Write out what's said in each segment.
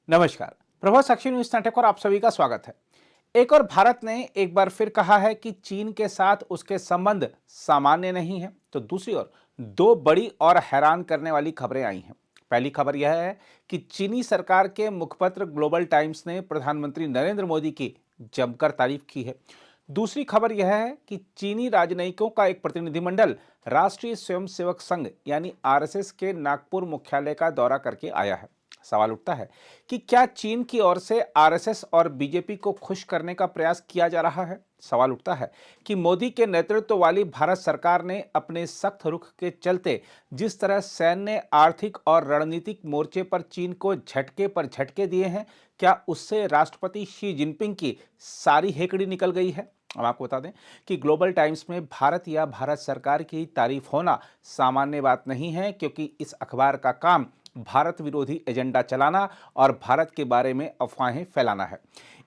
नमस्कार। प्रभात साक्षी न्यूज नाटक और आप सभी का स्वागत है। एक और भारत ने एक बार फिर कहा है कि चीन के साथ उसके संबंध सामान्य नहीं है, तो दूसरी ओर दो बड़ी और हैरान करने वाली खबरें आई हैं। पहली खबर यह है कि चीनी सरकार के मुखपत्र ग्लोबल टाइम्स ने प्रधानमंत्री नरेंद्र मोदी की जमकर तारीफ की है। दूसरी खबर यह है कि चीनी राजनयिकों का एक प्रतिनिधिमंडल राष्ट्रीय स्वयंसेवक संघ यानी आरएसएस के नागपुर मुख्यालय का दौरा करके आया है। सवाल उठता है कि क्या चीन की ओर से आरएसएस और बीजेपी को खुश करने का प्रयास किया जा रहा है। सवाल उठता है कि मोदी के नेतृत्व वाली भारत सरकार ने अपने सख्त रुख के चलते जिस तरह सैन्य, आर्थिक और रणनीतिक मोर्चे पर चीन को झटके पर झटके दिए हैं, क्या उससे राष्ट्रपति शी जिनपिंग की सारी हेकड़ी निकल गई है। हम आपको बता दें कि ग्लोबल टाइम्स में भारत या भारत सरकार की तारीफ होना सामान्य बात नहीं है, क्योंकि इस अखबार का काम भारत विरोधी एजेंडा चलाना और भारत के बारे में अफवाहें फैलाना है।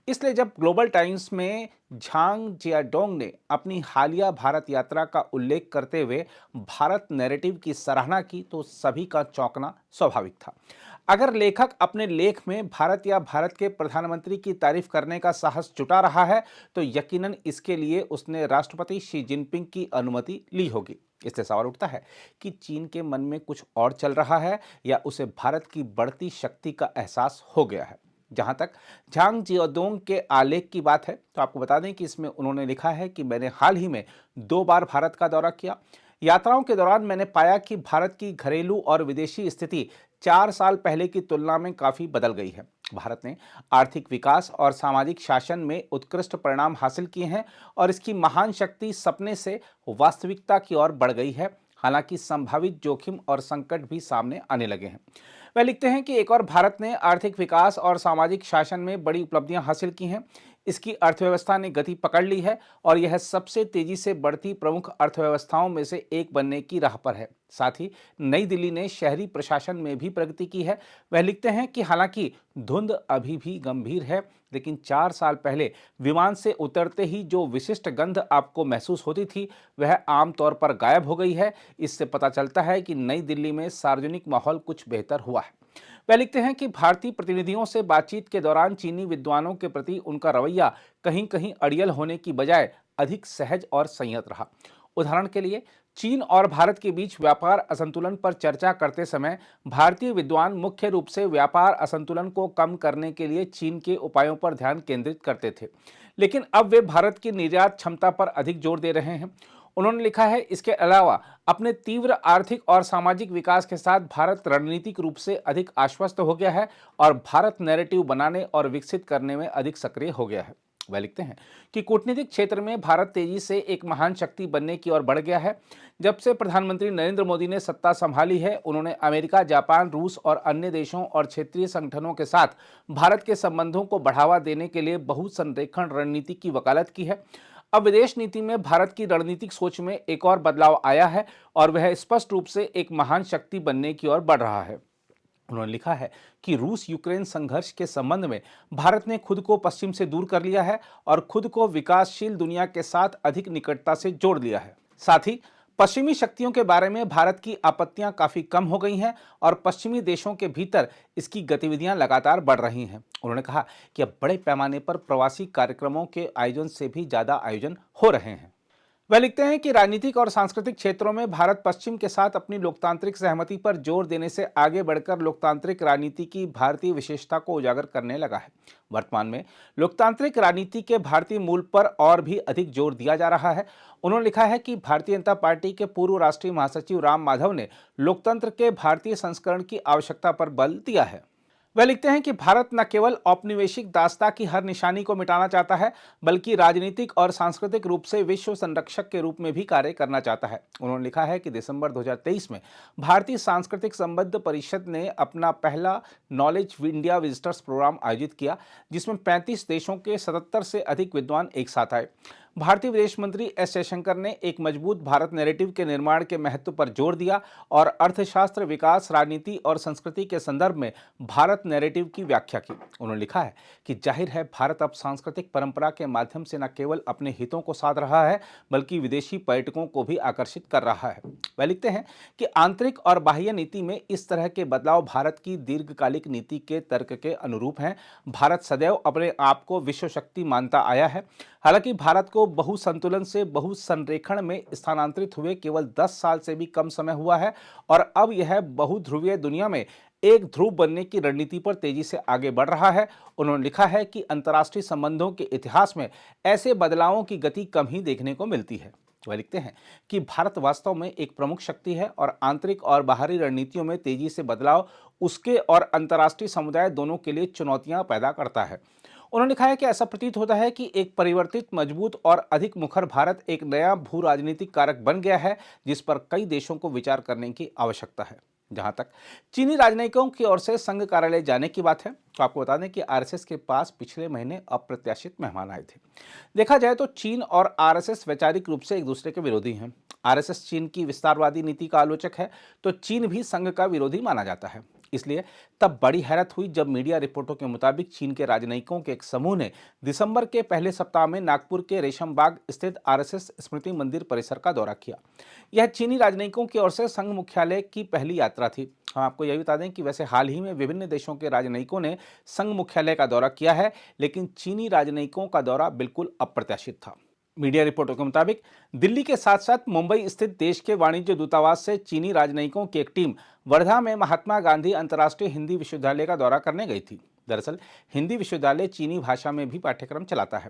इसलिए जब ग्लोबल टाइम्स में झांग जियाडोंग ने अपनी हालिया भारत यात्रा का उल्लेख करते हुए भारत नैरेटिव की सराहना की, तो सभी का चौंकना स्वाभाविक था। अगर लेखक अपने लेख में भारत या भारत के प्रधानमंत्री की तारीफ करने का साहस जुटा रहा है, तो यकीनन इसके लिए उसने राष्ट्रपति शी जिनपिंग की अनुमति ली होगी। इससे सवाल उठता है कि चीन के मन में कुछ और चल रहा है या उसे भारत की बढ़ती शक्ति का एहसास हो गया है। जहां तक झांग जियाडोंग के आलेख की बात है, तो आपको बता दें कि इसमें उन्होंने लिखा है कि मैंने हाल ही में 2 बार भारत का दौरा किया। यात्राओं के दौरान मैंने पाया कि भारत की घरेलू और विदेशी स्थिति 4 साल पहले की तुलना में काफी बदल गई है। भारत ने आर्थिक विकास और सामाजिक शासन में उत्कृष्ट परिणाम हासिल किए हैं और इसकी महान शक्ति सपने से वास्तविकता की ओर बढ़ गई है। हालांकि संभावित जोखिम और संकट भी सामने आने लगे हैं। वह लिखते हैं कि एक और भारत ने आर्थिक विकास और सामाजिक शासन में बड़ी उपलब्धियां हासिल की हैं। इसकी अर्थव्यवस्था ने गति पकड़ ली है और यह सबसे तेजी से बढ़ती प्रमुख अर्थव्यवस्थाओं में से एक बनने की राह पर है। साथ ही नई दिल्ली ने शहरी प्रशासन में भी प्रगति की है। वह लिखते हैं कि हालांकि धुंध अभी भी गंभीर है, लेकिन 4 साल पहले विमान से उतरते ही जो विशिष्ट गंध आपको महसूस होती थी, वह आमतौर पर गायब हो गई है। इससे पता चलता है कि नई दिल्ली में सार्वजनिक माहौल कुछ बेहतर हुआ है। वह लिखते हैं कि भारतीय प्रतिनिधियों से बातचीत के दौरान चीनी विद्वानों के प्रति उनका रवैया कहीं कहीं अड़ियल होने की बजाय अधिक सहज और संयत रहा। उदाहरण के लिए, चीन और भारत के बीच व्यापार असंतुलन पर चर्चा करते समय भारतीय विद्वान मुख्य रूप से व्यापार असंतुलन को कम करने के लिए चीन के उपायों पर ध्यान केंद्रित करते थे, लेकिन अब वे भारत की निर्यात क्षमता पर अधिक जोर दे रहे हैं। उन्होंने लिखा है, इसके अलावा अपने तीव्र आर्थिक और सामाजिक विकास के साथ भारत रणनीतिक रूप से अधिक आश्वस्त हो गया है और भारत नैरेटिव बनाने और विकसित करने में अधिक सक्रिय हो गया है। वह लिखते हैं कि कूटनीतिक क्षेत्र में भारत तेजी से एक महान शक्ति बनने की ओर बढ़ गया है। जब से प्रधानमंत्री नरेंद्र मोदी ने सत्ता संभाली है, उन्होंने अमेरिका, जापान, रूस और अन्य देशों और क्षेत्रीय संगठनों के साथ भारत के संबंधों को बढ़ावा देने के लिए बहुसंरेखण रणनीति की वकालत की है। अब विदेश नीति में भारत की रणनीतिक सोच में एक और बदलाव आया है और वह स्पष्ट रूप से एक महान शक्ति बनने की ओर बढ़ रहा है। उन्होंने लिखा है कि रूस यूक्रेन संघर्ष के संबंध में भारत ने खुद को पश्चिम से दूर कर लिया है और खुद को विकासशील दुनिया के साथ अधिक निकटता से जोड़ लिया है। साथ ही पश्चिमी शक्तियों के बारे में भारत की आपत्तियां काफी कम हो गई हैं और पश्चिमी देशों के भीतर इसकी गतिविधियां लगातार बढ़ रही हैं। उन्होंने कहा कि अब बड़े पैमाने पर प्रवासी कार्यक्रमों के आयोजन से भी ज्यादा आयोजन हो रहे हैं। वह लिखते हैं कि राजनीतिक और सांस्कृतिक क्षेत्रों में भारत पश्चिम के साथ अपनी लोकतांत्रिक सहमति पर जोर देने से आगे बढ़कर लोकतांत्रिक राजनीति की भारतीय विशेषता को उजागर करने लगा है। वर्तमान में लोकतांत्रिक राजनीति के भारतीय मूल पर और भी अधिक जोर दिया जा रहा है। उन्होंने लिखा है कि भारतीय जनता पार्टी के पूर्व राष्ट्रीय महासचिव राम माधव ने लोकतंत्र के भारतीय संस्करण की आवश्यकता पर बल दिया है। वह लिखते हैं कि भारत न केवल औपनिवेशिक दासता की हर निशानी को मिटाना चाहता है, बल्कि राजनीतिक और सांस्कृतिक रूप से विश्व संरक्षक के रूप में भी कार्य करना चाहता है। उन्होंने लिखा है कि दिसंबर 2023 में भारतीय सांस्कृतिक संबंध परिषद ने अपना पहला नॉलेज इंडिया विजिटर्स प्रोग्राम आयोजित किया, जिसमें 35 देशों के 77 से अधिक विद्वान एक साथ आए। भारतीय विदेश मंत्री एस जयशंकर ने एक मजबूत भारत नैरेटिव के निर्माण के महत्व पर जोर दिया और अर्थशास्त्र, विकास, राजनीति और संस्कृति के संदर्भ में भारत नैरेटिव की व्याख्या की। उन्होंने लिखा है कि जाहिर है भारत अब सांस्कृतिक परंपरा के माध्यम से न केवल अपने हितों को साध रहा है बल्कि विदेशी पर्यटकों को भी आकर्षित कर रहा है। वह लिखते हैं कि आंतरिक और बाह्य नीति में इस तरह के बदलाव भारत की दीर्घकालिक नीति के तर्क के अनुरूप हैं। भारत सदैव अपने आप को विश्व शक्ति मानता आया है। हालांकि भारत को बहुसंतुलन से बहुसंरेखण में स्थानांतरित हुए केवल 10 साल से भी कम समय हुआ है और अब यह बहुध्रुवीय दुनिया में एक ध्रुव बनने की रणनीति पर तेजी से आगे बढ़ रहा है। उन्होंने लिखा है कि अंतर्राष्ट्रीय संबंधों के इतिहास में ऐसे बदलावों की गति कम ही देखने को मिलती है। वह लिखते हैं कि भारत वास्तव में एक प्रमुख शक्ति है और आंतरिक और बाहरी रणनीतियों में तेजी से बदलाव उसके और अंतर्राष्ट्रीय समुदाय दोनों के लिए चुनौतियां पैदा करता है। उन्होंने लिखा है कि ऐसा प्रतीत होता है कि एक परिवर्तित, मजबूत और अधिक मुखर भारत एक नया भू राजनीतिक कारक बन गया है जिस पर कई देशों को विचार करने की आवश्यकता है। जहां तक चीनी राजनयिकों की ओर से संघ कार्यालय जाने की बात है तो आपको बता दें कि आरएसएस के पास पिछले महीने अप्रत्याशित मेहमान आए थे। देखा जाए तो चीन और आरएसएस वैचारिक रूप से एक दूसरे के विरोधी हैं। आरएसएस चीन की विस्तारवादी नीति का आलोचक है तो चीन भी संघ का विरोधी माना जाता है। इसलिए तब बड़ी हैरत हुई जब मीडिया रिपोर्टों के मुताबिक चीन के राजनयिकों के एक समूह ने दिसंबर के पहले सप्ताह में नागपुर के रेशम बाग स्थित आरएसएस स्मृति मंदिर परिसर का दौरा किया। यह चीनी राजनयिकों की ओर से संघ मुख्यालय की पहली यात्रा थी। हम आपको यह भी बता दें कि वैसे हाल ही में विभिन्न देशों के राजनयिकों ने संघ मुख्यालय का दौरा किया है, लेकिन चीनी राजनयिकों का दौरा बिल्कुल अप्रत्याशित था। मीडिया रिपोर्टों के मुताबिक दिल्ली के साथ साथ मुंबई स्थित देश के वाणिज्य दूतावास से चीनी राजनयिकों की एक टीम वर्धा में महात्मा गांधी अंतर्राष्ट्रीय हिंदी विश्वविद्यालय का दौरा करने गई थी। दरअसल हिंदी विश्वविद्यालय चीनी भाषा में भी पाठ्यक्रम चलाता है।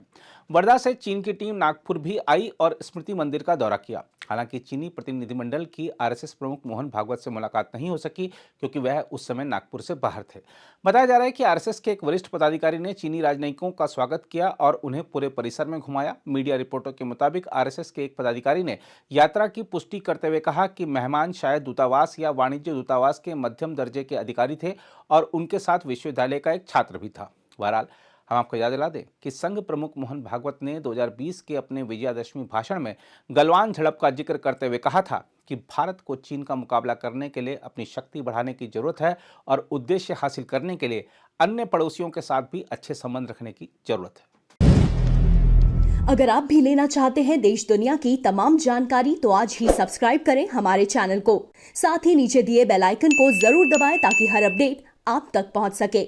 वर्धा से चीन की टीम नागपुर भी आई और स्मृति मंदिर का दौरा किया। हालांकि चीनी प्रतिनिधिमंडल की आरएसएस प्रमुख मोहन भागवत से मुलाकात नहीं हो सकी क्योंकि वह उस समय नागपुर से बाहर थे। बताया जा रहा है कि आरएसएस के एक वरिष्ठ पदाधिकारी ने चीनी राजनयिकों का स्वागत किया और उन्हें पूरे परिसर में घुमाया। मीडिया रिपोर्टों के मुताबिक आरएसएस के एक पदाधिकारी ने यात्रा की पुष्टि करते हुए कहा कि मेहमान शायद दूतावास या वाणिज्य दूतावास के मध्यम दर्जे के अधिकारी थे और उनके साथ विश्वविद्यालय का एक छात्र भी था। बहरहाल हम आपको याद दिला दें कि संघ प्रमुख मोहन भागवत ने 2020 के अपने विजयादशमी भाषण में गलवान झड़प का जिक्र करते हुए कहा था कि भारत को चीन का मुकाबला करने के लिए अपनी शक्ति बढ़ाने की जरूरत है और उद्देश्य हासिल करने के लिए अन्य पड़ोसियों के साथ भी अच्छे संबंध रखने की जरूरत है। अगर आप भी लेना चाहते हैं देश दुनिया की तमाम जानकारी तो आज ही सब्सक्राइब करें हमारे चैनल को। साथ ही नीचे दिए बेल आइकन को जरूर दबाएं ताकि हर अपडेट आप तक पहुंच सके।